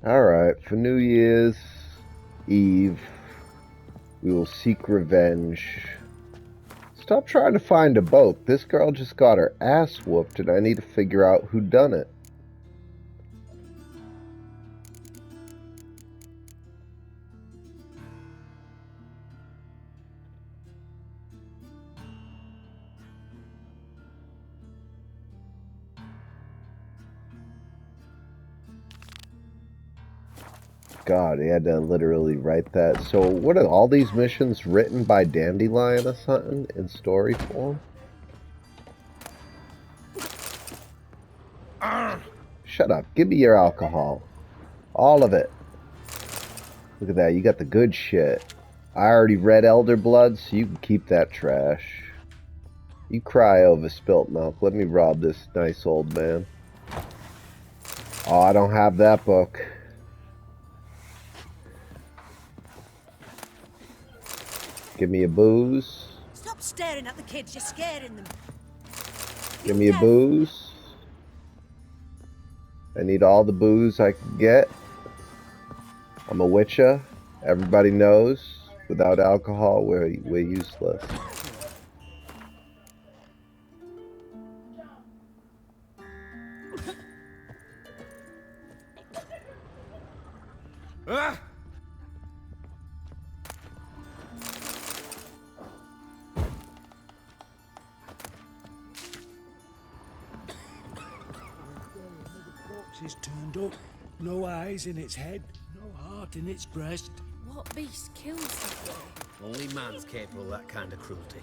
Alright, for New Year's Eve, we will seek revenge. Stop trying to find a boat. This girl just got her ass whooped and I need to figure out who done it. God, he had to literally write that. So what are all these missions written by Dandelion or something in story form? Shut up. Give me your alcohol. All of it. Look at that. You got the good shit. I already read Elder Blood, so you can keep that trash. You cry over spilt milk. Let me rob this nice old man. Oh, I don't have that book. Give me a booze. Stop staring at the kids, you're scaring them. Give me a booze. I need all the booze I can get. I'm a witcher. Everybody knows. Without alcohol, we're useless. Is turned up, no eyes in its head, no heart in its breast. What beast kills that way? Only man's capable of that kind of cruelty.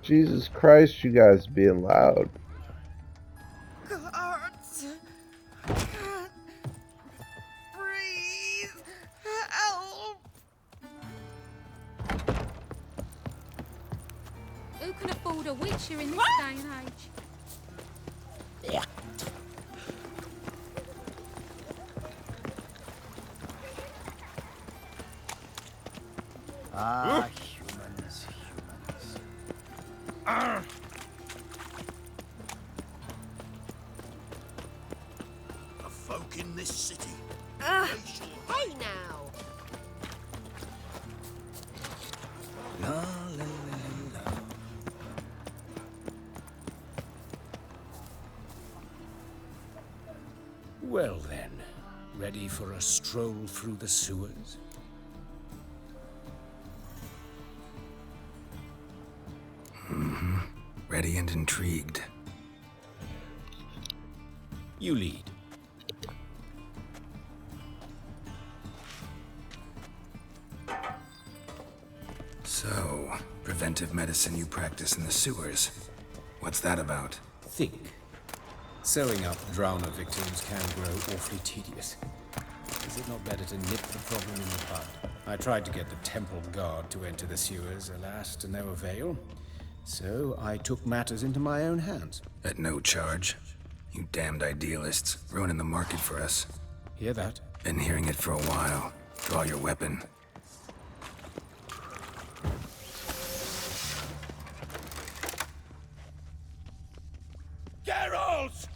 Jesus Christ, you guys being loud. Who can afford a witcher in this day and age? Humans. The folk in this city. Hey now! La, la, la, la. Well then, ready for a stroll through the sewers? Ready and intrigued. You lead. So, preventive medicine you practice in the sewers. What's that about? Think. Sewing up drowner victims can grow awfully tedious. Is it not better to nip the problem in the bud? I tried to get the temple guard to enter the sewers, alas, to no avail. So I took matters into my own hands. At no charge. You damned idealists, ruining the market for us. Hear that? Been hearing it for a while. Draw your weapon. Geralt!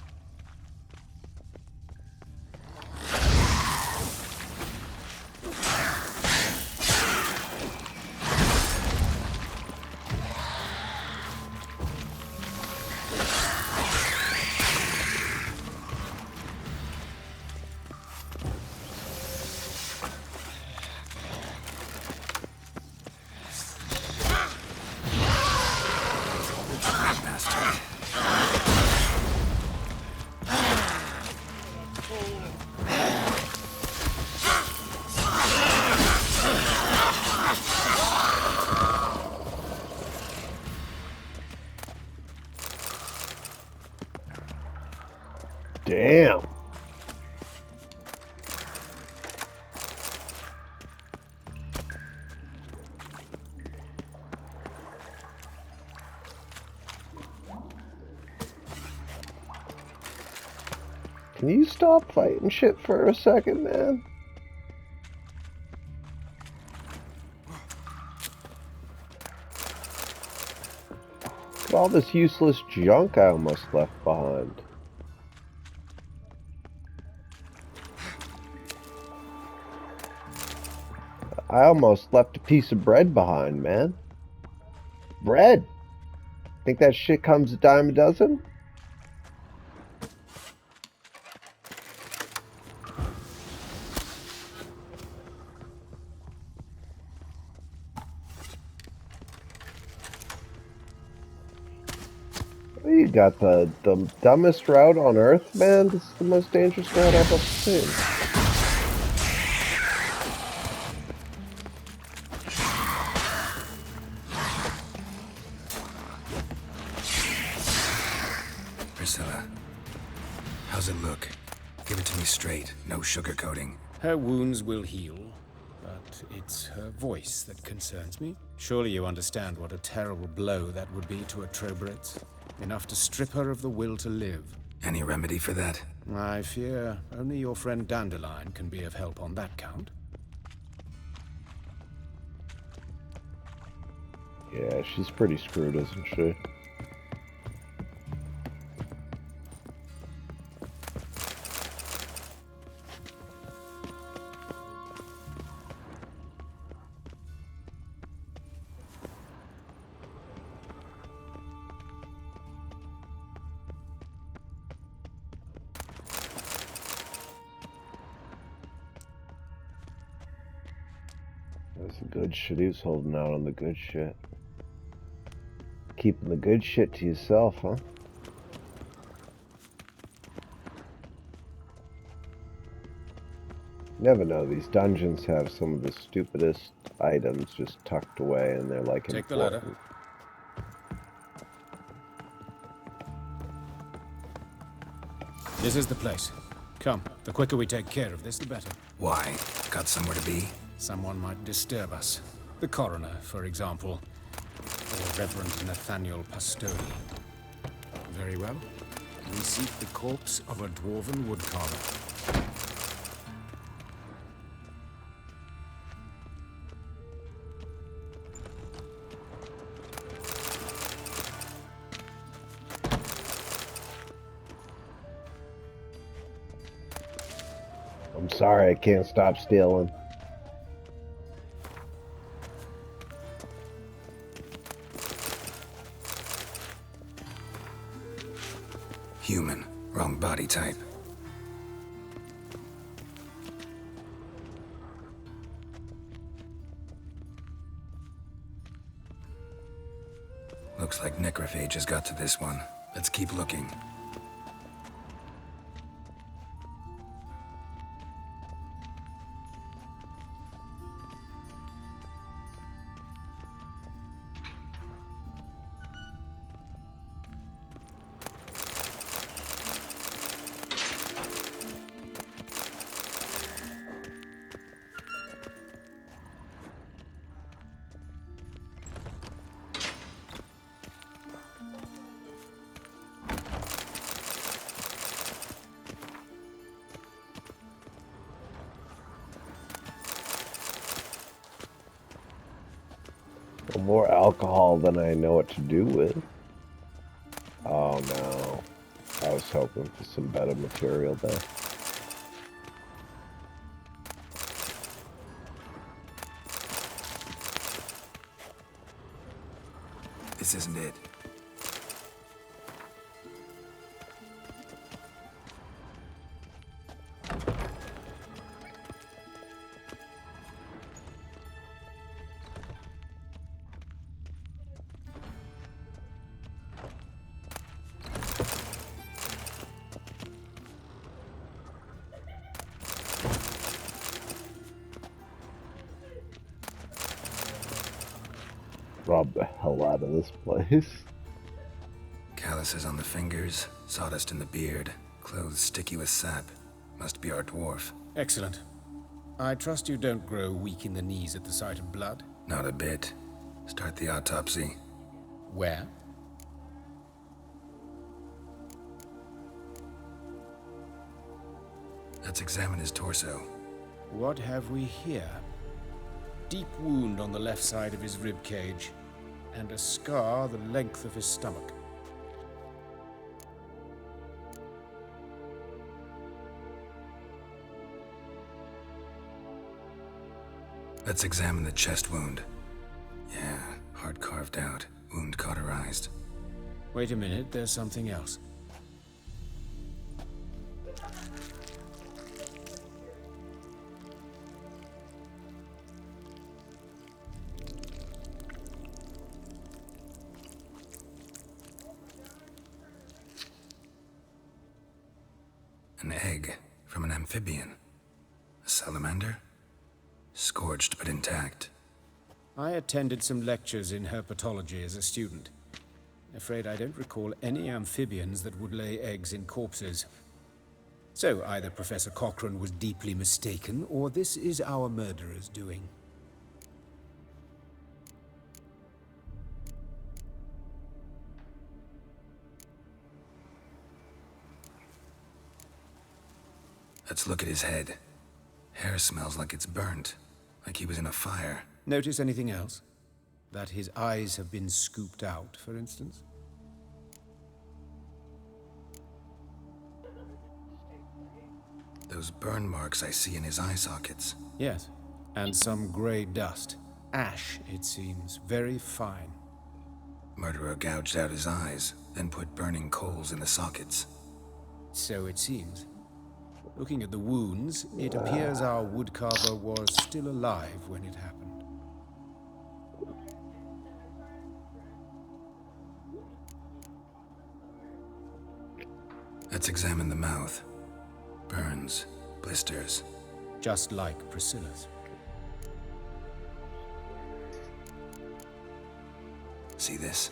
Damn. Can you stop fighting shit for a second, man? All this useless junk I almost left behind. I almost left a piece of bread behind, man. Bread! Think that shit comes a dime a dozen? You got the dumbest route on Earth, man. This is the most dangerous route I've ever seen. Priscilla, how's it look? Give it to me straight, no sugarcoating. Her wounds will heal, but it's her voice that concerns me. Surely you understand what a terrible blow that would be to a Trobretz. Enough to strip her of the will to live. Any remedy for that? I fear only your friend Dandelion can be of help on that count. Yeah, she's pretty screwed, isn't she? That's the good shit. He was holding out on the good shit. Keeping the good shit to yourself, huh? Never know. These dungeons have some of the stupidest items just tucked away, and they're like Take the ladder. important. This is the place. Come, the quicker we take care of this, the better. Why? Got somewhere to be? Someone might disturb us. The coroner, for example. Or Reverend Nathaniel Pastoni. Very well. We seek the corpse of a dwarven woodcarver. I'm sorry, I can't stop stealing. Human. Wrong body type. Looks like necrophage has got to this one. Let's keep looking. More alcohol than I know what to do with. Oh no. I was hoping for some better material there. This isn't it. Rob the hell out of this place. Calluses on the fingers, sawdust in the beard, clothes sticky with sap. Must be our dwarf. Excellent. I trust you don't grow weak in the knees at the sight of blood. Not a bit. Start the autopsy. Where? Let's examine his torso. What have we here? Deep wound on the left side of his rib cage. and a scar the length of his stomach. Let's examine the chest wound. Yeah, heart carved out, wound cauterized. Wait a minute, there's something else. An egg from an amphibian. A salamander? Scorched but intact. I attended some lectures in herpetology as a student. Afraid I don't recall any amphibians that would lay eggs in corpses. So either Professor Cochrane was deeply mistaken, or this is our murderer's doing. Let's look at his head. Hair smells like it's burnt, like he was in a fire. Notice anything else? That his eyes have been scooped out, for instance? Those burn marks I see in his eye sockets. Yes, and some grey dust. Ash, it seems, very fine. Murderer gouged out his eyes, then put burning coals in the sockets. So it seems. Looking at the wounds, it appears our woodcarver was still alive when it happened. Let's examine the mouth. Burns, blisters. Just like Priscilla's. See this?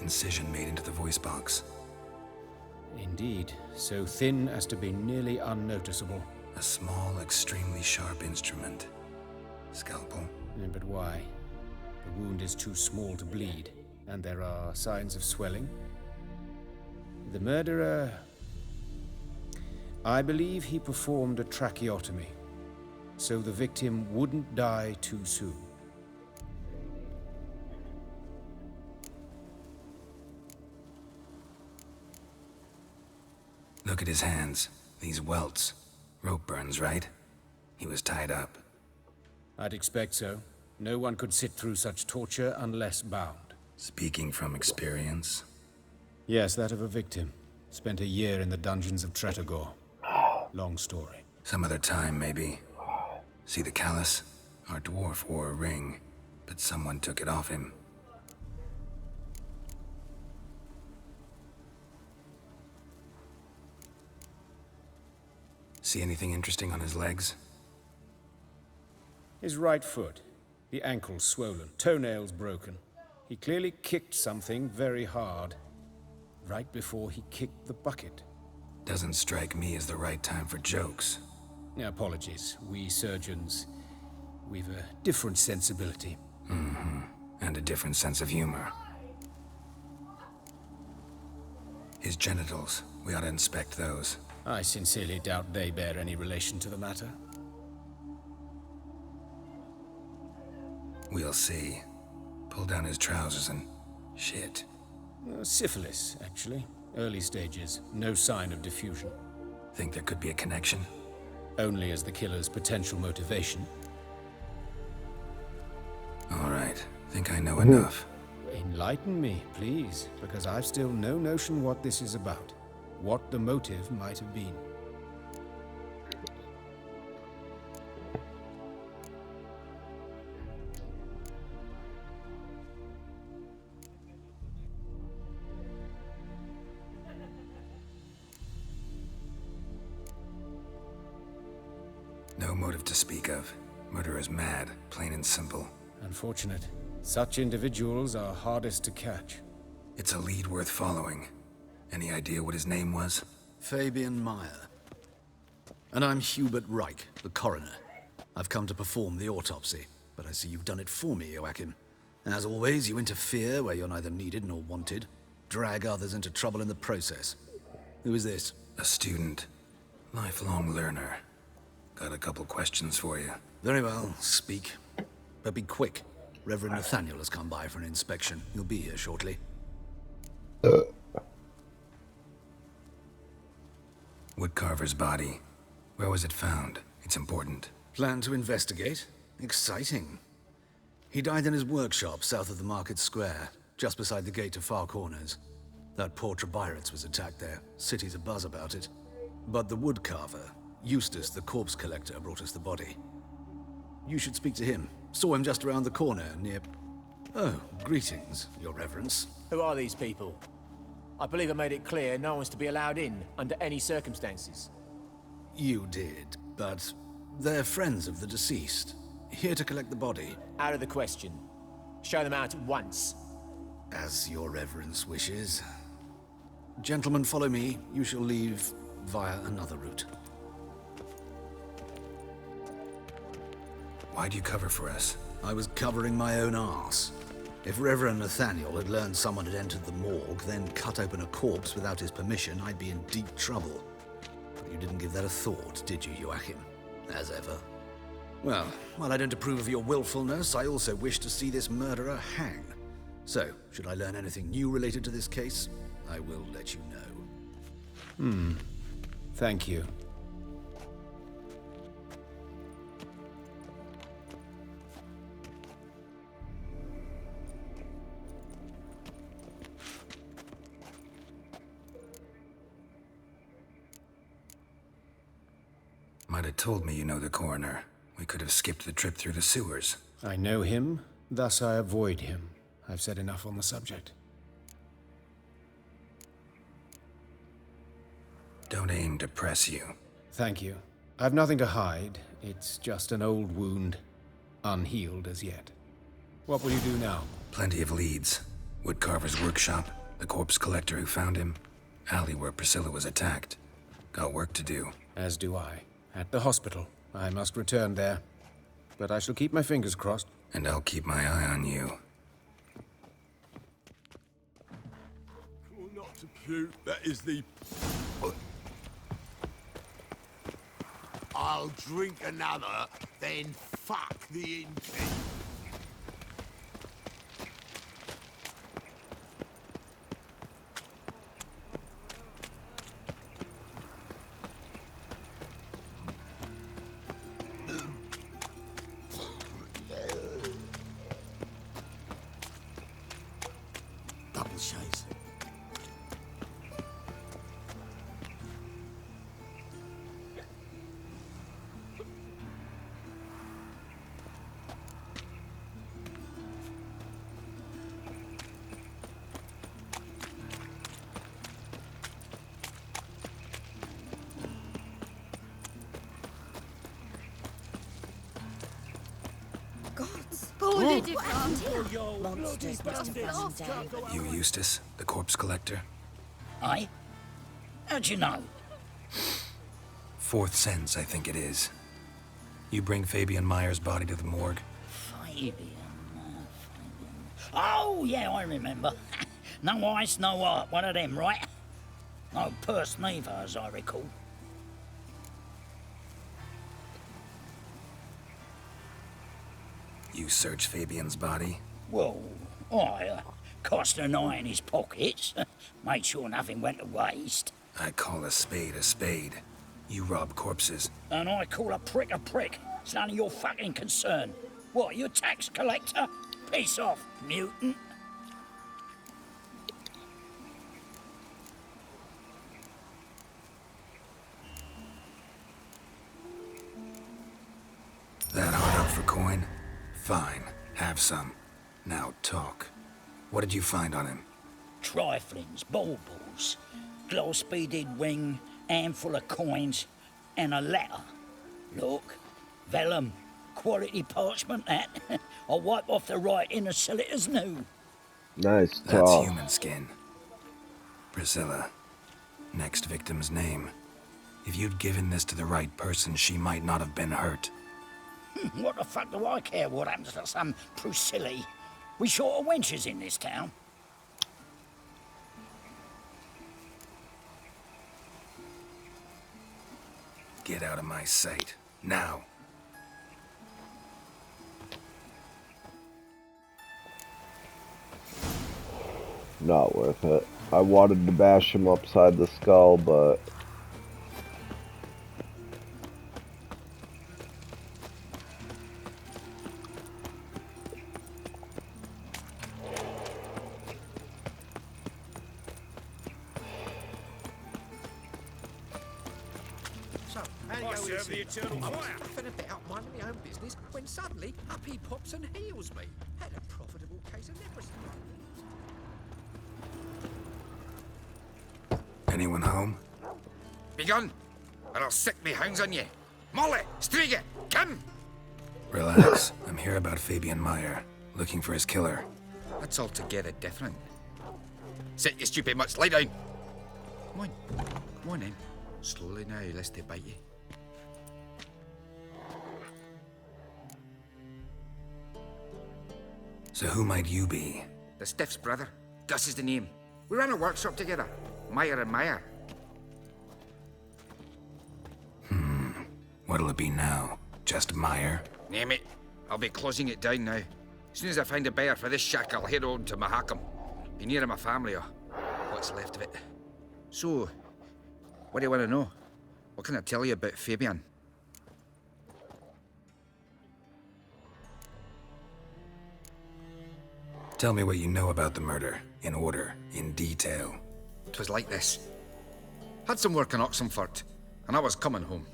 Incision made into the voice box. Indeed, so thin as to be nearly unnoticeable. A small, extremely sharp instrument. Scalpel. But why? The wound is too small to bleed, and there are signs of swelling. The murderer... I believe he performed a tracheotomy, so the victim wouldn't die too soon. Look at his hands. These welts. Rope burns, right? He was tied up. I'd expect so. No one could sit through such torture unless bound. Speaking from experience. Yes, that of a victim. Spent a year in the dungeons of Tretogor. Long story. Some other time, maybe. See the callus? Our dwarf wore a ring, but someone took it off him. See anything interesting on his legs? His right foot. The ankle swollen. Toenails broken. He clearly kicked something very hard. Right before he kicked the bucket. Doesn't strike me as the right time for jokes. Apologies. We surgeons, we've a different sensibility. And a different sense of humor. His genitals. We ought to inspect those. I sincerely doubt they bear any relation to the matter. We'll see. Pull down his trousers and... shit. Syphilis, actually. Early stages. No sign of diffusion. Think there could be a connection? Only as the killer's potential motivation. All right. Think I know enough. Enlighten me, please, because I've still no notion what this is about. What the motive might have been. No motive to speak of. Murderer's mad, plain and simple. Unfortunate. Such individuals are hardest to catch. It's a lead worth following. Any idea what his name was? Fabian Meyer. And I'm Hubert Reich, the coroner. I've come to perform the autopsy, but I see you've done it for me, Joachim. As always, you interfere where you're neither needed nor wanted. Drag others into trouble in the process. Who is this? A student. Lifelong learner. Got a couple questions for you. Very well, speak. But be quick. Reverend Nathaniel has come by for an inspection. He'll be here shortly. Woodcarver's body. Where was it found? It's important. Plan to investigate? Exciting. He died in his workshop south of the market square, just beside the gate to Far Corners. That poor Trebirates was attacked there. City's abuzz about it. But the woodcarver, Eustace the corpse collector, brought us the body. You should speak to him. Saw him just around the corner near... Oh, greetings, your reverence. Who are these people? I believe I made it clear no one's to be allowed in under any circumstances. You did, but they're friends of the deceased. Here to collect the body. Out of the question. Show them out at once. As your reverence wishes. Gentlemen, follow me. You shall leave via another route. Why'd you cover for us? I was covering my own arse. If Reverend Nathaniel had learned someone had entered the morgue, then cut open a corpse without his permission, I'd be in deep trouble. But you didn't give that a thought, did you, Joachim? As ever. Well, while I don't approve of your willfulness, I also wish to see this murderer hang. So, should I learn anything new related to this case, I will let you know. Thank you. Might have told me you know the coroner. We could have skipped the trip through the sewers. I know him, thus I avoid him. I've said enough on the subject. Don't aim to press you. Thank you. I've nothing to hide. It's just an old wound, unhealed as yet. What will you do now? Plenty of leads. Woodcarver's workshop, the corpse collector who found him, alley where Priscilla was attacked. Got work to do. As do I. At the hospital. I must return there. But I shall keep my fingers crossed. And I'll keep my eye on you. Not to puke, that is the... I'll drink another, then fuck the intake. Double chase. You Eustace, the corpse collector? Aye? How'd you know? Fourth sense, I think it is. You bring Fabian Meyer's body to the morgue? Fabian. Oh, yeah, I remember. No ice, no art, one of them, right? No purse neither, as I recall. You search Fabian's body? Well, I cast an eye in his pockets, made sure nothing went to waste. I call a spade a spade. You rob corpses. And I call a prick a prick. It's none of your fucking concern. What, you a tax collector? Piss off, mutant. That hard up for coin? Fine, have some. Now talk. What did you find on him? Triflings, baubles, glass-beaded ring, handful of coins, and a letter. Look, vellum, quality parchment, that. I'll wipe off the writing and sell it as new. Nice That's talk. human skin. Priscilla. Next victim's name. If you'd given this to the right person, she might not have been hurt. What the fuck do I care what happens to some Priscilla? We short of wenches in this town. Get out of my sight. Now. Not worth it. I wanted to bash him upside the skull, but... So, how do you go with this? I was laughing a bit up minding my own business when suddenly up he pops and heals me. Had a profitable case of leprosy. Anyone home? Begone, or I'll sick me hounds on you. Molly, Striga, come! Relax. I'm here about Fabian Meyer, looking for his killer. That's altogether different. Sit, you stupid mutts, lie down. Come on then. Slowly now, lest they bite you. So who might you be? The Stiff's brother. Gus is the name. We ran a workshop together. Meyer and Meyer. What'll it be now? Just Meyer? Name it. I'll be closing it down now. As soon as I find a buyer for this shack, I'll head on to Mahakam. Be near my family, or what's left of it. So, what do you want to know? What can I tell you about Fabian? Tell me what you know about the murder, in order, in detail. 'Twas like this. Had some work in Oxenfurt, and I was coming home.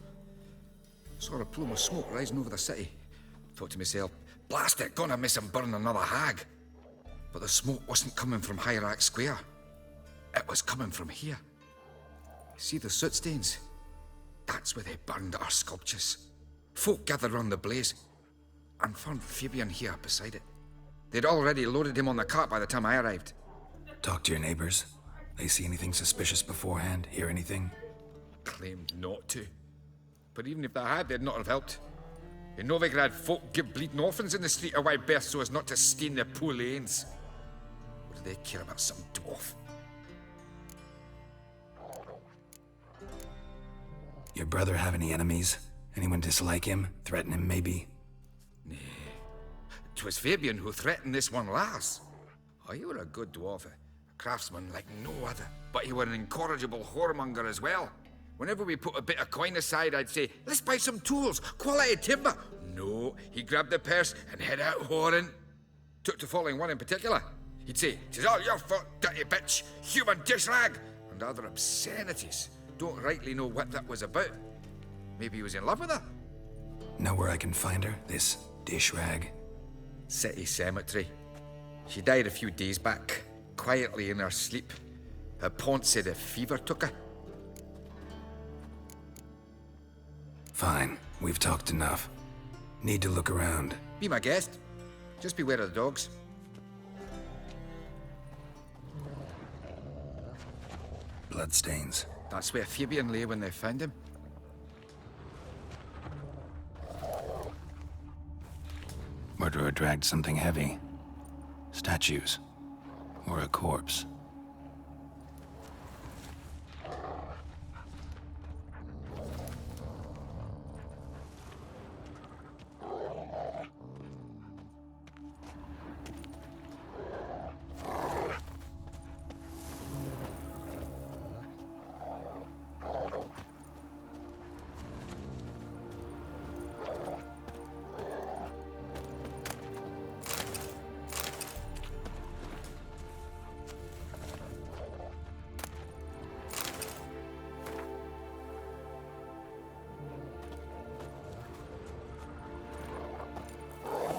Saw a plume of smoke rising over the city. Thought to myself, blast it, gonna miss him burn another hag. But the smoke wasn't coming from Hierarch Square. It was coming from here. See the soot stains? That's where they burned our sculptures. Folk gathered round the blaze, and found Fabian here beside it. They'd already loaded him on the cart by the time I arrived. Talk to your neighbors. They see anything suspicious beforehand? Hear anything? Claimed not to. But even if they had, they'd not have helped. In Novigrad, folk give bleeding orphans in the street a wide berth so as not to stain their poor lanes. What do they care about some dwarf? Your brother have any enemies? Anyone dislike him? Threaten him, maybe? 'Twas Fabian who threatened this one last. Oh, you were a good dwarf, a craftsman like no other. But you were an incorrigible whoremonger as well. Whenever we put a bit of coin aside, I'd say, let's buy some tools, quality timber. No, he grabbed the purse and head out whoring. Took to following one in particular. He'd say, "'Tis all your fault, dirty bitch, human dish rag," and other obscenities. Don't rightly know what that was about. Maybe he was in love with her. Know where I can find her, this dish rag? City cemetery. She died a few days back, quietly in her sleep. Her pont said a fever took her. Fine, we've talked enough. Need to look around. Be my guest. Just beware of the dogs. Bloodstains. That's where Fabian lay when they found him. Murderer dragged something heavy. Statues. Or a corpse.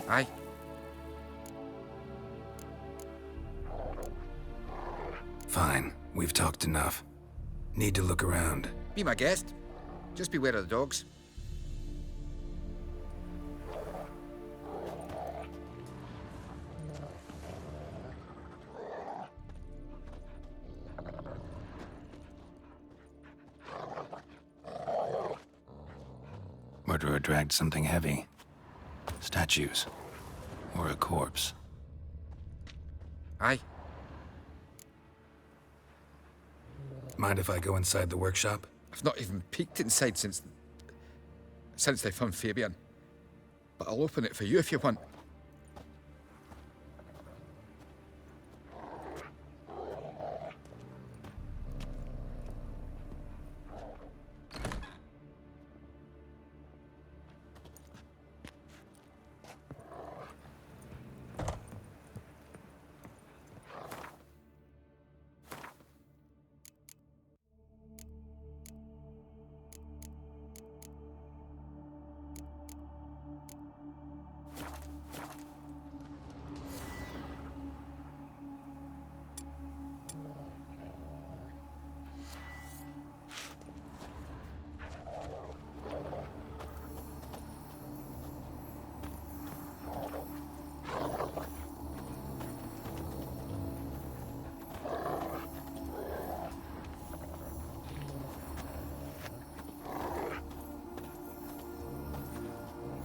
Aye. Fine, we've talked enough. Need to look around. Be my guest. Just beware of the dogs. Murderer dragged something heavy. Statues. Or a corpse. Aye. Mind if I go inside the workshop? I've not even peeked inside since they found Fabian. But I'll open it for you if you want.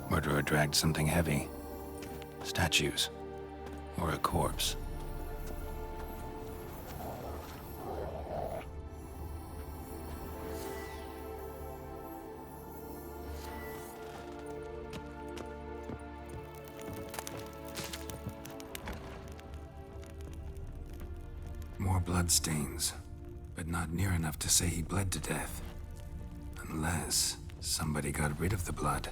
Murderer dragged something heavy. Statues. Or a corpse. More bloodstains, but not near enough to say he bled to death. Unless somebody got rid of the blood.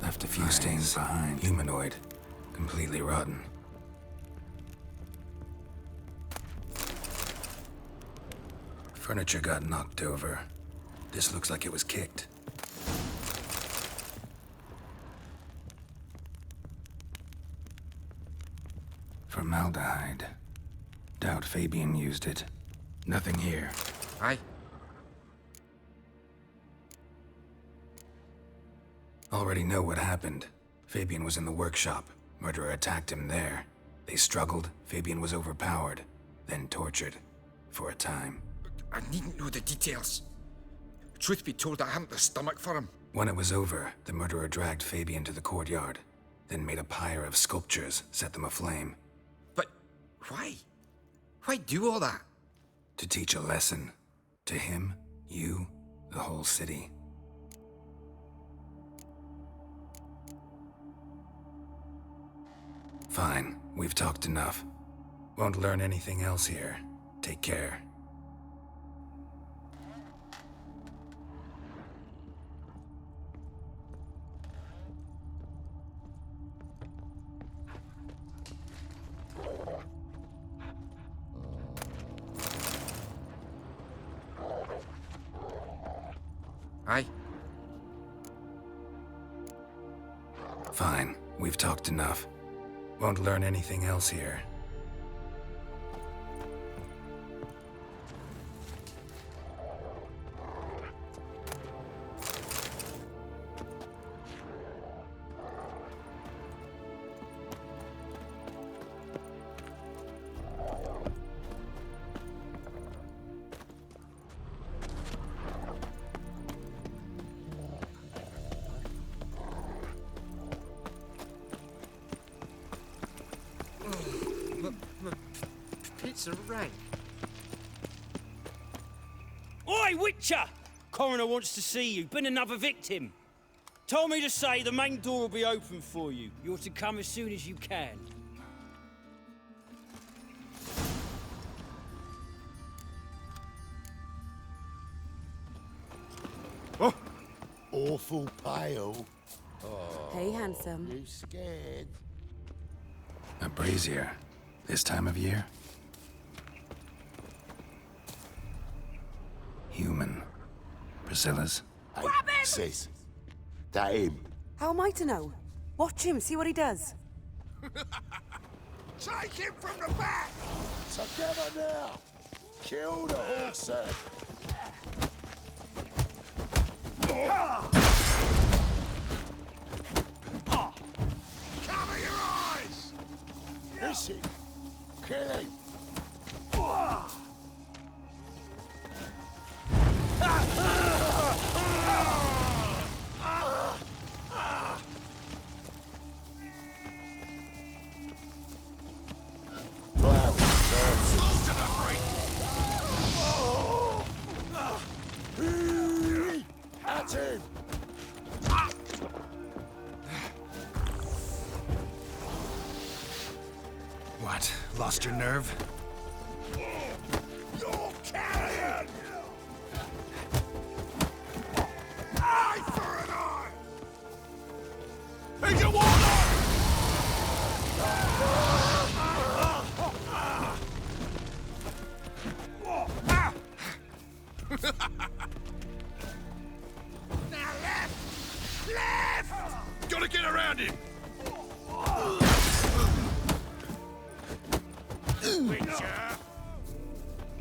Left a few stains behind. Humanoid. Completely rotten. Furniture got knocked over. This looks like it was kicked. Formaldehyde. Doubt Fabian used it. Nothing here. Aye. Already know what happened. Fabian was in the workshop. Murderer attacked him there. They struggled. Fabian was overpowered. Then tortured. For a time. I needn't know the details. Truth be told, I hadn't the stomach for him. When it was over, the murderer dragged Fabian to the courtyard. Then made a pyre of sculptures, set them aflame. But why? Why do all that? To teach a lesson. To him, you, the whole city. Fine, we've talked enough. Won't learn anything else here. Take care. Aye. Fine, we've talked enough. Won't learn anything else here. Pizza rank. Oi, Witcher! Coroner wants to see you. Been another victim. Told me to say the main door will be open for you. You're to come as soon as you can. Oh. Awful pale. Hey, handsome. You scared? A brazier. This time of year? Human. Priscilla's? Hey, sis. That him? How am I to know? Watch him, see what he does. Take him from the back! Together now! Kill the horse! Cover your eyes! Miss him! Kill him! At him! What? Lost your nerve? You're carrion! Eye for an eye! Make it water! Now left! Left! Gotta get around him! Witcher!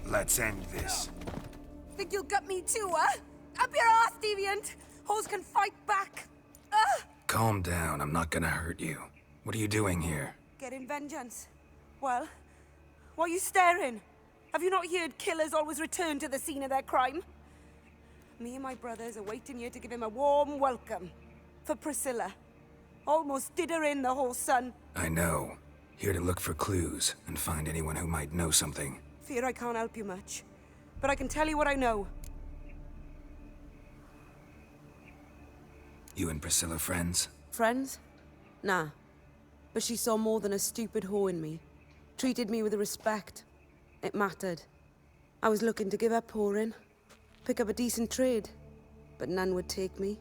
Let's end this. Think you'll gut me too, huh? Up your ass, deviant! Hoes can fight back. Calm down, I'm not gonna hurt you. What are you doing here? Getting vengeance. Well, why are you staring? Have you not heard killers always return to the scene of their crime? Me and my brothers are waiting here to give him a warm welcome. For Priscilla. Almost did her in, the whole son. I know. Here to look for clues and find anyone who might know something. Fear I can't help you much. But I can tell you what I know. You and Priscilla friends? Friends? Nah. But she saw more than a stupid whore in me. Treated me with respect. It mattered. I was looking to give up whoring. Pick up a decent trade. But none would take me.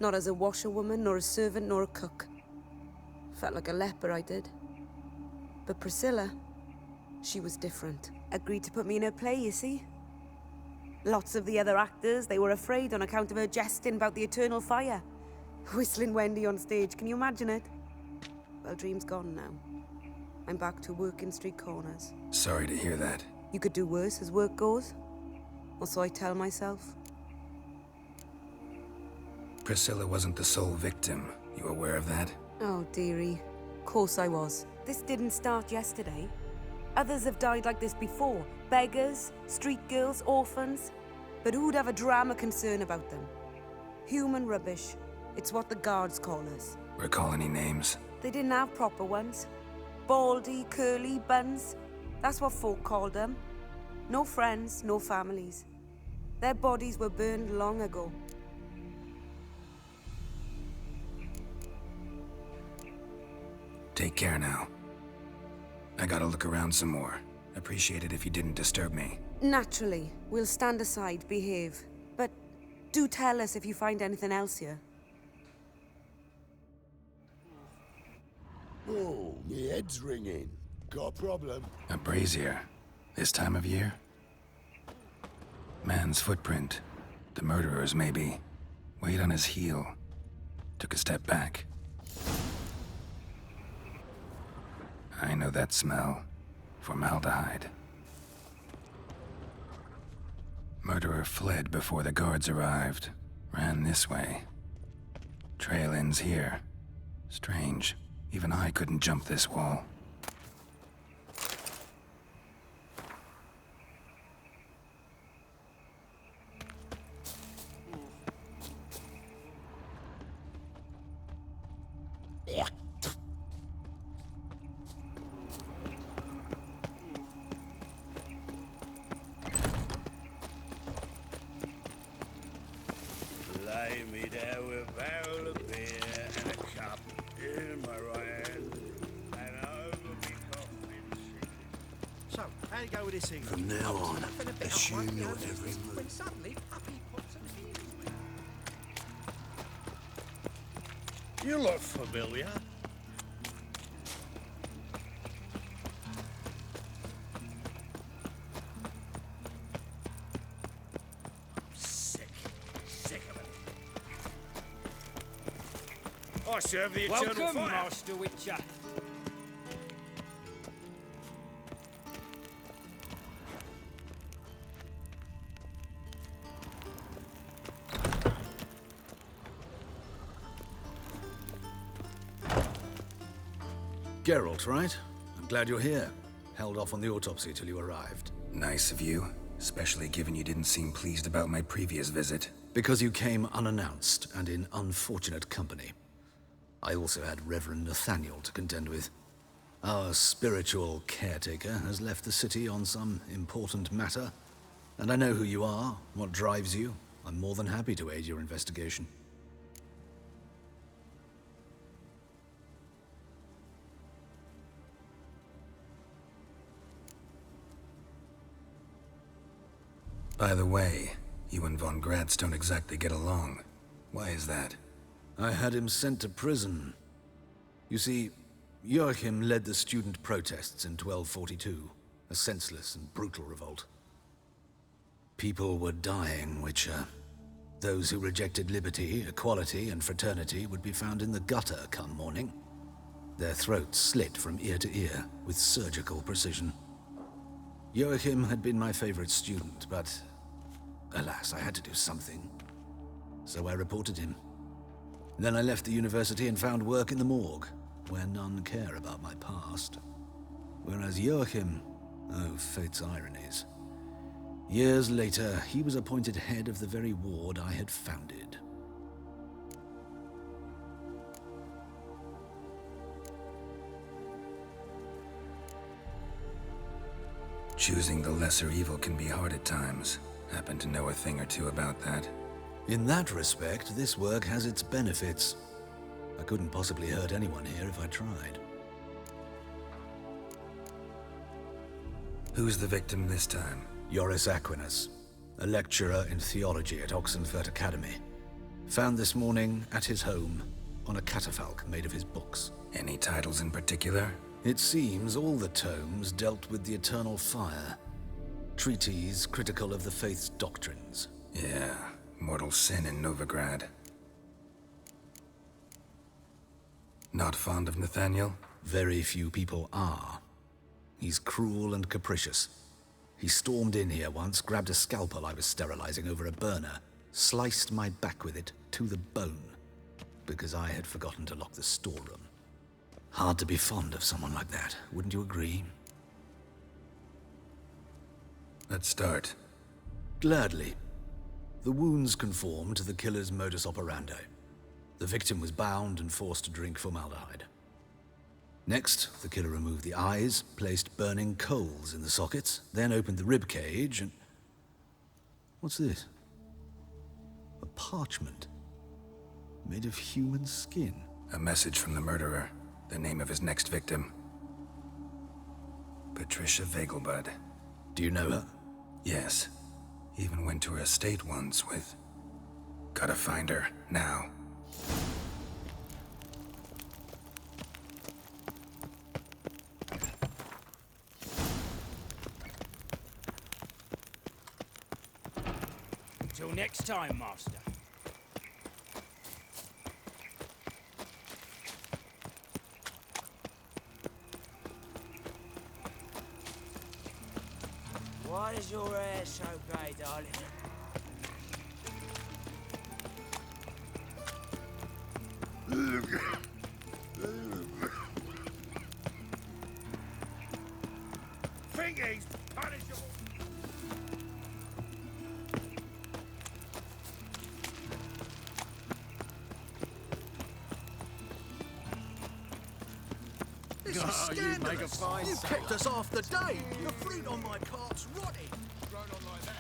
Not as a washerwoman, nor a servant, nor a cook. Felt like a leper, I did. But Priscilla, she was different. Agreed to put me in her play, you see? Lots of the other actors, they were afraid on account of her jesting about the eternal fire. Whistling Wendy on stage, can you imagine it? Well, dream's gone now. I'm back to working street corners. Sorry to hear that. You could do worse as work goes. Or so I tell myself. Priscilla wasn't the sole victim. You aware of that? Oh, dearie. Course I was. This didn't start yesterday. Others have died like this before. Beggars, street girls, orphans. But who'd have a drama concern about them? Human rubbish. It's what the guards call us. Recall any names? They didn't have proper ones. Baldy, curly, buns. That's what folk called them. No friends, no families. Their bodies were burned long ago. Take care now. I gotta look around some more. Appreciate it if you didn't disturb me. Naturally. We'll stand aside, behave. But do tell us if you find anything else here. Oh, me head's ringing. Got a problem? A brazier. This time of year? Man's footprint. The murderer's maybe. Weight on his heel. Took a step back. I know that smell. Formaldehyde. Murderer fled before the guards arrived. Ran this way. Trail ends here. Strange. Even I couldn't jump this wall. Lay me there with a barrel of beer and a cup in my right hand, and over me coffin. So, how you go with this thing? From now on, Nothing about assume one your young every business move. When suddenly, up he pops and heals me. You look familiar. Sick of it. I serve the eternal Welcome, fire. Master Witcher. Geralt, right? I'm glad you're here. Held off on the autopsy till you arrived. Nice of you, especially given you didn't seem pleased about my previous visit. Because you came unannounced and in unfortunate company. I also had Reverend Nathaniel to contend with. Our spiritual caretaker has left the city on some important matter, and I know who you are, what drives you. I'm more than happy to aid your investigation. By the way, you and Von Gratz don't exactly get along. Why is that? I had him sent to prison. You see, Joachim led the student protests in 1242, a senseless and brutal revolt. People were dying, Witcher. Those who rejected liberty, equality, and fraternity would be found in the gutter come morning. Their throats slit from ear to ear with surgical precision. Joachim had been my favorite student, but alas, I had to do something. So I reported him. Then I left the university and found work in the morgue, where none care about my past. Whereas Joachim, oh, fate's ironies. Years later, he was appointed head of the very ward I had founded. Choosing the lesser evil can be hard at times. Happen to know a thing or two about that. In that respect, this work has its benefits. I couldn't possibly hurt anyone here if I tried. Who's the victim this time? Joris Aquinas, a lecturer in theology at Oxenfurt Academy. Found this morning at his home on a catafalque made of his books. Any titles in particular? It seems all the tomes dealt with the eternal fire. Treatises critical of the faith's doctrines. Yeah, mortal sin in Novigrad. Not fond of Nathaniel? Very few people are. He's cruel and capricious. He stormed in here once, grabbed a scalpel I was sterilizing over a burner, sliced my back with it to the bone, because I had forgotten to lock the storeroom. Hard to be fond of someone like that, wouldn't you agree? Let's start. Gladly. The wounds conform to the killer's modus operandi. The victim was bound and forced to drink formaldehyde. Next, the killer removed the eyes, placed burning coals in the sockets, then opened the rib cage and... What's this? A parchment. Made of human skin. A message from the murderer. The name of his next victim. Patricia Vegelbud. Do you know her? Yes. Even went to her estate once with... Gotta find her, now. Until next time, Master. Why is your hair so grey, darling? Think he's punishable. This is scandalous! You kept us half the day! The fruit on my cart's rotting! Grown on like that.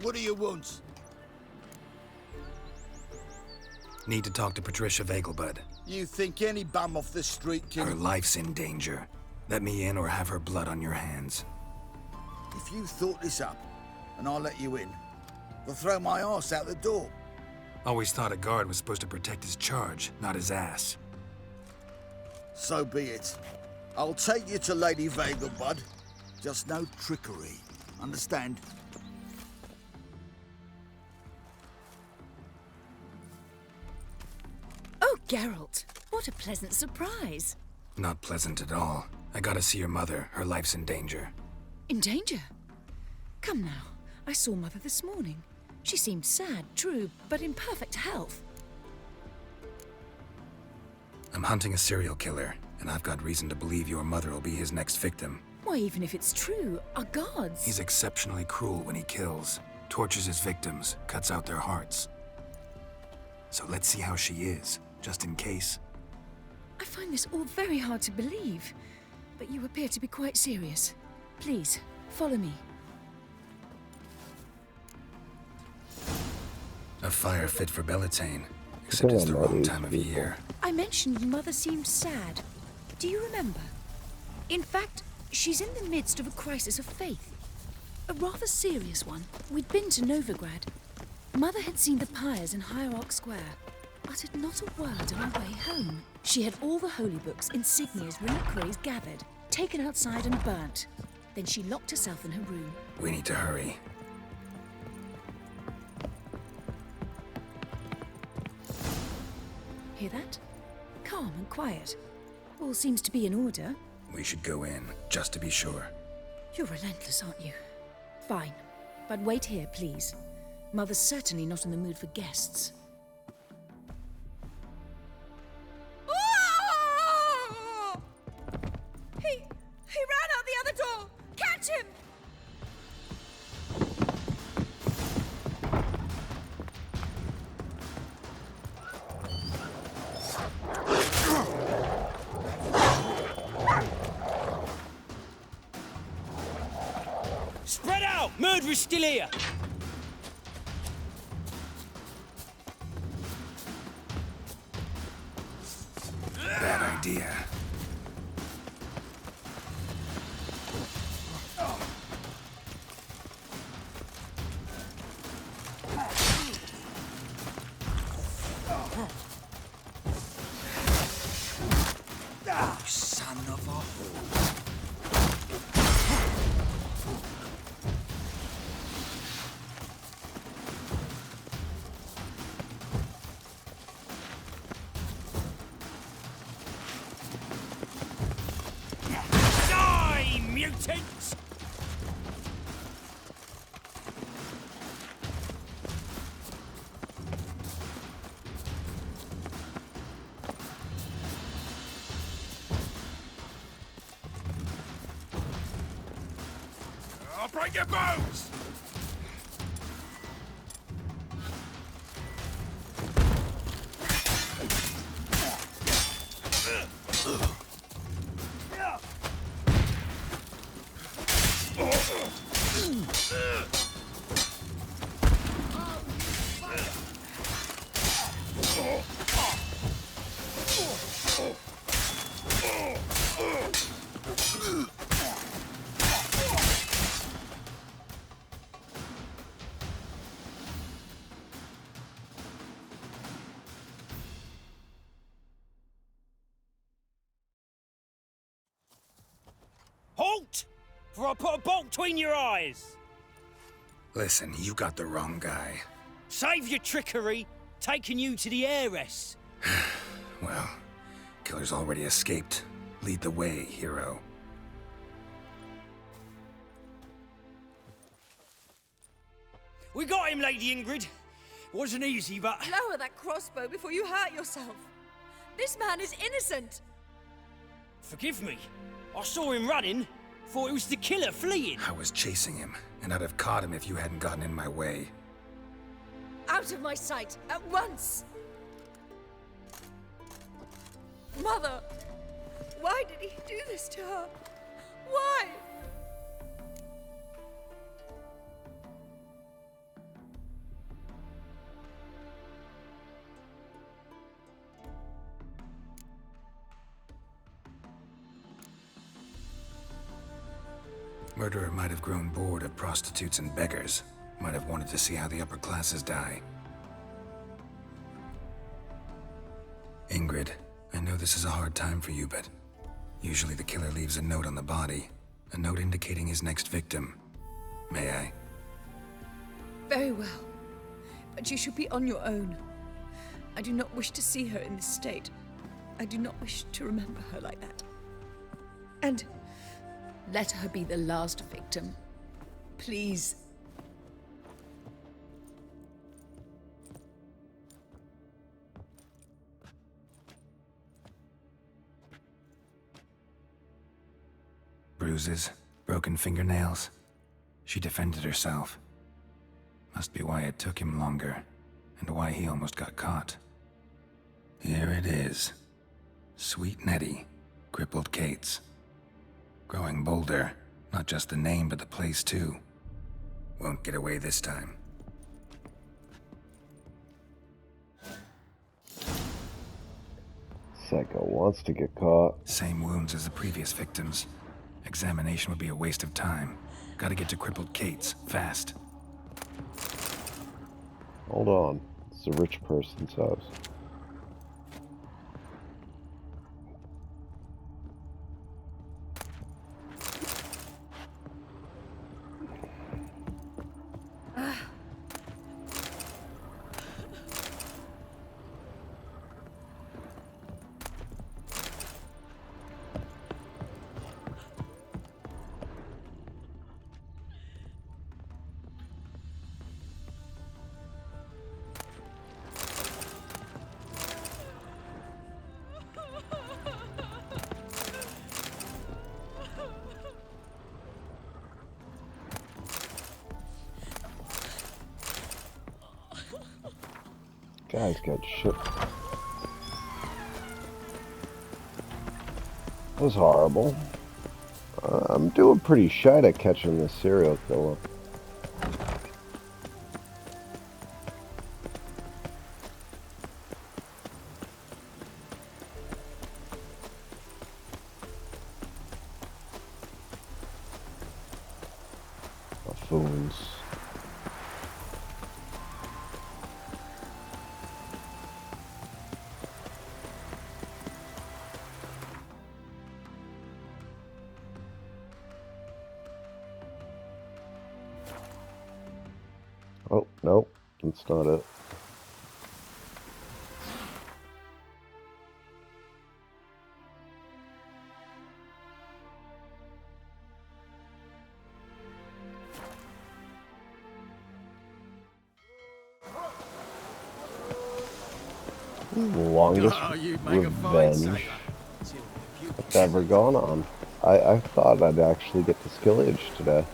What do you want? Need to talk to Patricia Vegelbud. You think any bum off the street can... Her life's in danger. Let me in or have her blood on your hands. If you thought this up, and I'll let you in, they'll throw my ass out the door. Always thought a guard was supposed to protect his charge, not his ass. So be it. I'll take you to Lady Vegelbud. Just no trickery. Understand? Oh, Geralt, what a pleasant surprise. Not pleasant at all. I gotta see your mother. Her life's in danger. In danger? Come now, I saw Mother this morning. She seemed sad, true, but in perfect health. I'm hunting a serial killer, and I've got reason to believe your mother will be his next victim. Why, even if it's true, our gods... He's exceptionally cruel when he kills, tortures his victims, cuts out their hearts. So let's see how she is, just in case. I find this all very hard to believe, but you appear to be quite serious. Please, follow me. A fire fit for Bellatane, except it's the wrong time of year. I mentioned Mother seemed sad. Do you remember? In fact, she's in the midst of a crisis of faith. A rather serious one. We'd been to Novigrad. Mother had seen the pyres in Hierarch Square, uttered not a word on her way home. She had all the holy books, insignias, reliquaries gathered, taken outside and burnt. Then she locked herself in her room. We need to hurry. Hear that? Calm and quiet. All seems to be in order. We should go in, just to be sure. You're relentless, aren't you? Fine. But wait here, please. Mother's certainly not in the mood for guests. He ran out the other door! Catch him! Spread out! Murderer's still here! Bad idea. Son of a whore. Die, mutants! I'll break your bones! Halt! For I put a bolt between your eyes! Listen, you got the wrong guy. Save your trickery, taking you to the heiress. Well, killer's already escaped. Lead the way, hero. We got him, Lady Ingrid. Wasn't easy, but... Lower that crossbow before you hurt yourself. This man is innocent. Forgive me. I saw him running. Thought it was the killer fleeing. I was chasing him, and I'd have caught him if you hadn't gotten in my way. Out of my sight, at once! Mother! Why did he do this to her? Why? Murderer might have grown bored of prostitutes and beggars. Might have wanted to see how the upper classes die. Ingrid, I know this is a hard time for you, but usually the killer leaves a note on the body. A note indicating his next victim. May I? Very well. But you should be on your own. I do not wish to see her in this state. I do not wish to remember her like that. And let her be the last victim. Please. Bruises, broken fingernails. She defended herself. Must be why it took him longer, and why he almost got caught. Here it is. Sweet Nettie, crippled Kate's. Growing bolder, not just the name but the place too. Won't get away this time. Psycho wants to get caught. Same wounds as the previous victims. Examination would be a waste of time. Gotta get to crippled Kate's, fast. Hold on. It's a rich person's house. Guy's got shit. That was horrible. I'm doing pretty shite at catching this serial killer. Buffoons. Oh, no, that's not it. Longest revenge that's ever gone on. I thought I'd actually get the skillage today.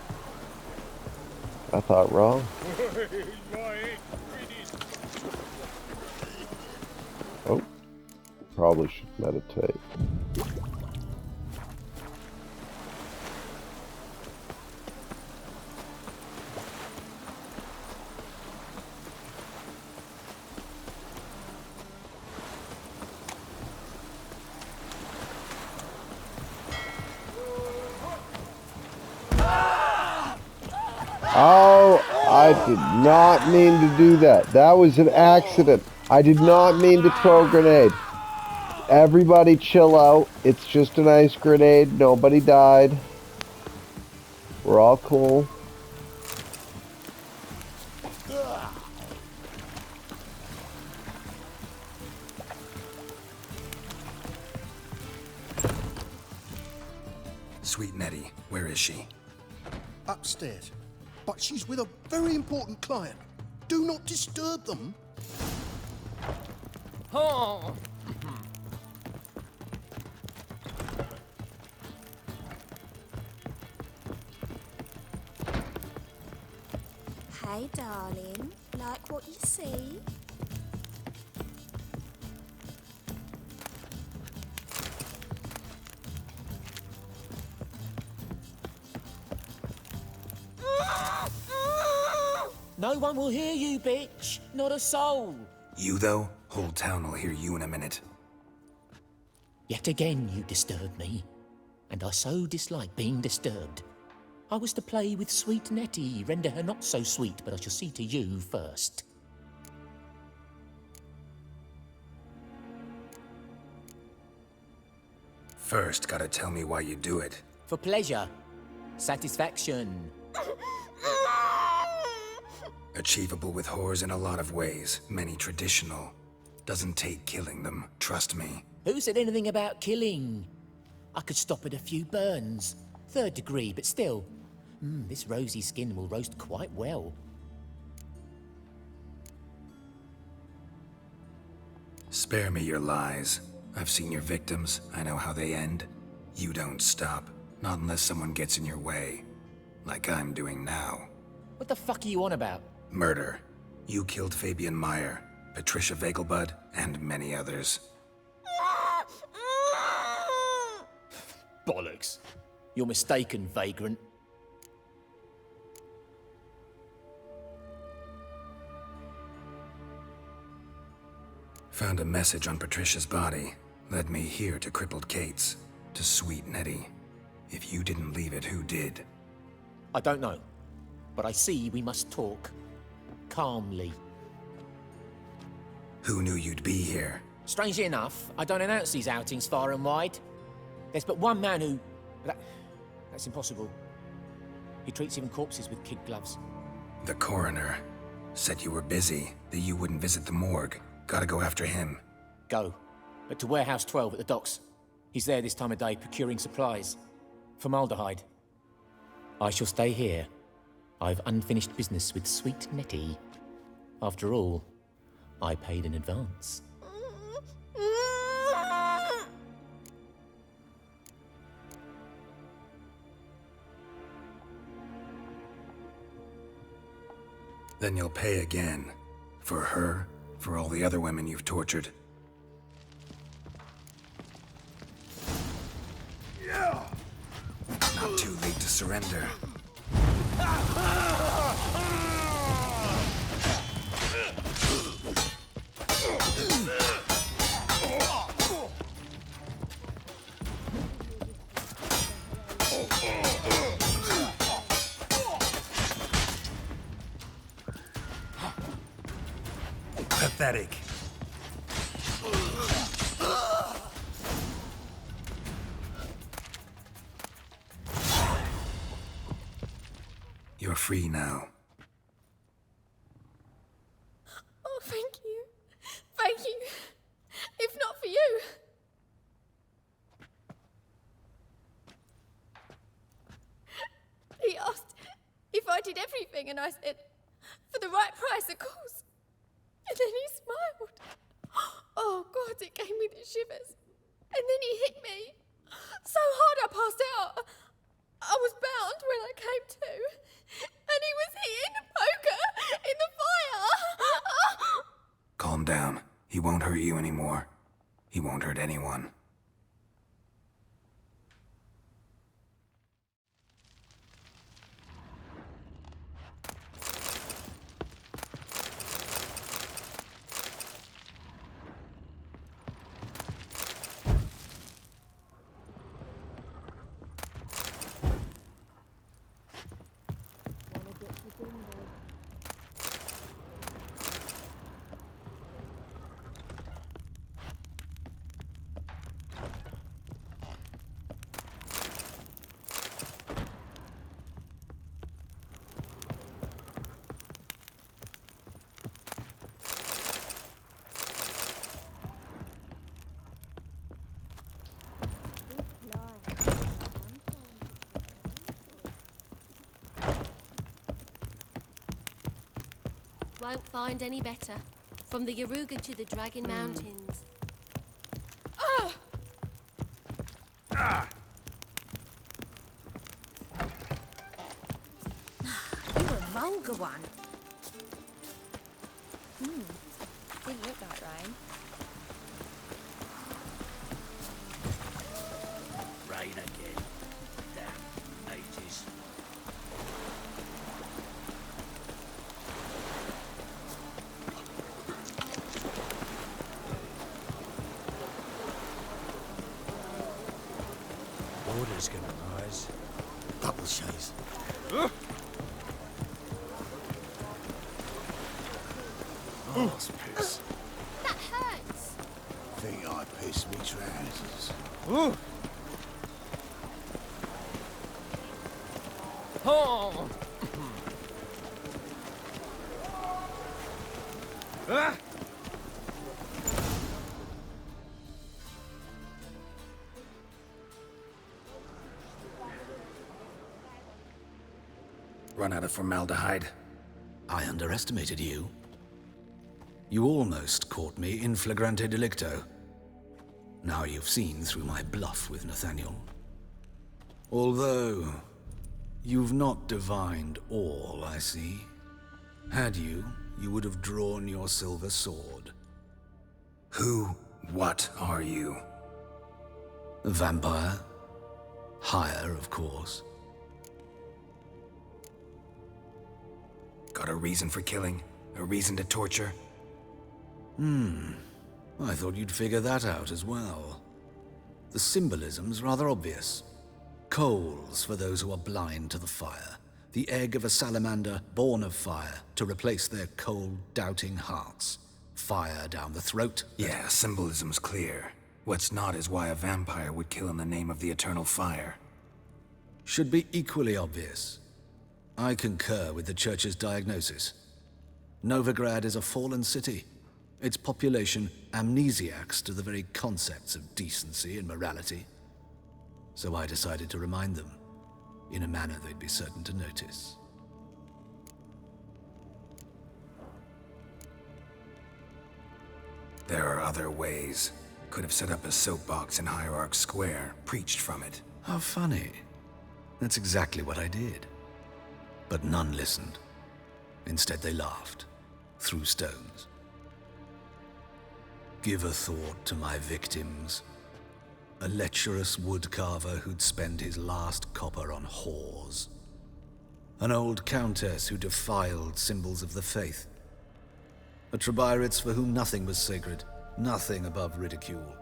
I thought wrong. Oh, probably should meditate. Oh, I did not mean to do that. That was an accident. I did not mean to throw a grenade. Everybody chill out. It's just an ice grenade. Nobody died. We're all cool. Sweet Nettie, where is she? Upstairs. But she's with a very important client. Do not disturb them. Oh. Hey, darling. Like what you see? No one will hear you, bitch. Not a soul. You, though? Whole town will hear you in a minute. Yet again you disturb me, and I so dislike being disturbed. I was to play with sweet Nettie, render her not so sweet, but I shall see to you first. First, gotta tell me why you do it. For pleasure. Satisfaction. Achievable with whores in a lot of ways, many traditional. Doesn't take killing them, trust me. Who said anything about killing? I could stop at a few burns. 3rd degree, but still. This rosy skin will roast quite well. Spare me your lies. I've seen your victims, I know how they end. You don't stop, not unless someone gets in your way. Like I'm doing now. What the fuck are you on about? Murder. You killed Fabian Meyer, Patricia Vegelbud, and many others. Bollocks. You're mistaken, vagrant. Found a message on Patricia's body. Led me here to crippled Kate's. To sweet Nettie. If you didn't leave it, who did? I don't know. But I see we must talk. Calmly. Who knew you'd be here? Strangely enough, I don't announce these outings far and wide. There's but one man who... That's impossible. He treats even corpses with kid gloves. The coroner. Said you were busy, that you wouldn't visit the morgue. Gotta go after him. Go. But to Warehouse 12 at the docks. He's there this time of day procuring supplies. Formaldehyde. I shall stay here. I've unfinished business with sweet Nettie. After all, I paid in advance. Then you'll pay again. For her for all the other women you've tortured. Not too late to surrender. Pathetic. You're free now. Oh, thank you. Thank you. If not for you. He asked if I did everything, and I said, for the right price, of course. And then he smiled. Oh, God, it gave me the shivers. And then he hit me. So hard I passed out. I was bound when I came to. And he was hitting the poker in the fire. Calm down. He won't hurt you anymore. He won't hurt anyone. Won't find any better. From the Yaruga to the Dragon Mountains. Ah! Ah! You a vulgar one. Didn't look that rain. Rain again. Damn, ages. Water's gonna rise. Double chase. Oh, piss. That hurts. Think I pissed me trousers. Ooh. Oh. Ah. Run out of formaldehyde. I underestimated you. You almost caught me in flagrante delicto. Now you've seen through my bluff with Nathaniel. Although, you've not divined all, I see. Had you, you would have drawn your silver sword. Who, what are you? A vampire. Higher, of course. Got a reason for killing? A reason to torture? I thought you'd figure that out as well. The symbolism's rather obvious. Coals for those who are blind to the fire. The egg of a salamander born of fire to replace their cold, doubting hearts. Fire down the throat. Yeah, symbolism's clear. What's not is why a vampire would kill in the name of the eternal fire. Should be equally obvious. I concur with the Church's diagnosis. Novigrad is a fallen city. Its population amnesiacs to the very concepts of decency and morality. So I decided to remind them, in a manner they'd be certain to notice. There are other ways. Could have set up a soapbox in Hierarch Square, preached from it. How funny. That's exactly what I did. But none listened. Instead they laughed, threw stones. Give a thought to my victims. A lecherous woodcarver who'd spend his last copper on whores. An old countess who defiled symbols of the faith. A Trebirites for whom nothing was sacred, nothing above ridicule.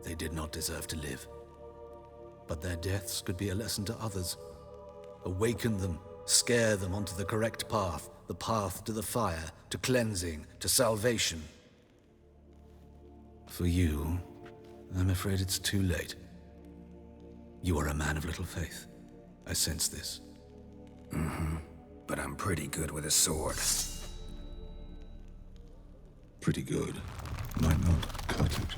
They did not deserve to live. But their deaths could be a lesson to others. Awaken them, scare them onto the correct path, the path to the fire, to cleansing, to salvation. For you, I'm afraid it's too late. You are a man of little faith. I sense this. Mm-hmm. But I'm pretty good with a sword. Pretty good. Might not cut it.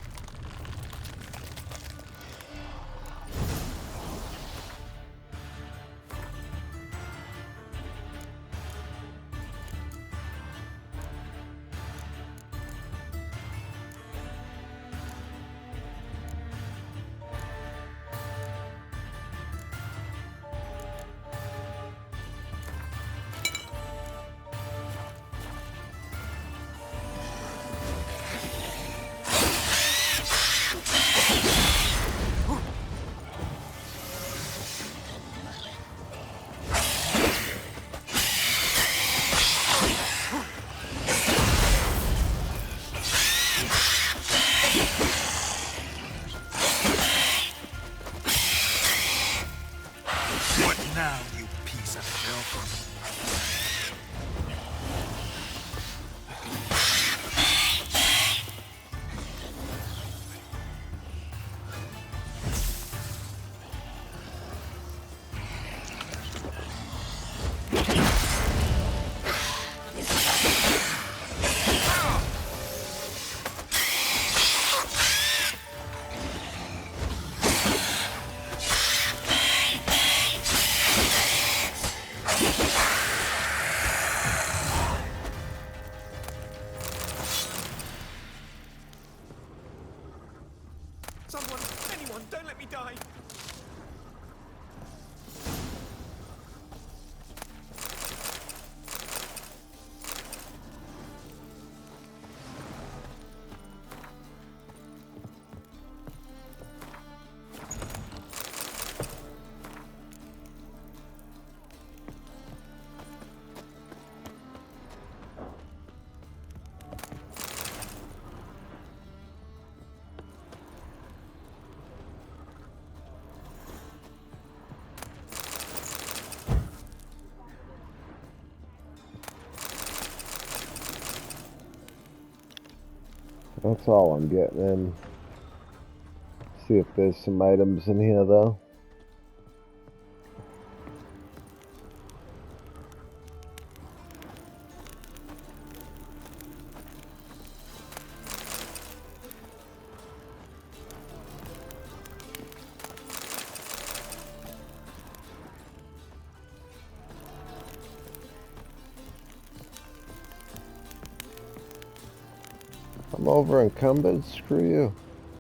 Someone, anyone, don't let me die! That's all I'm getting in. See if there's some items in here though. I'm over encumbered, screw you.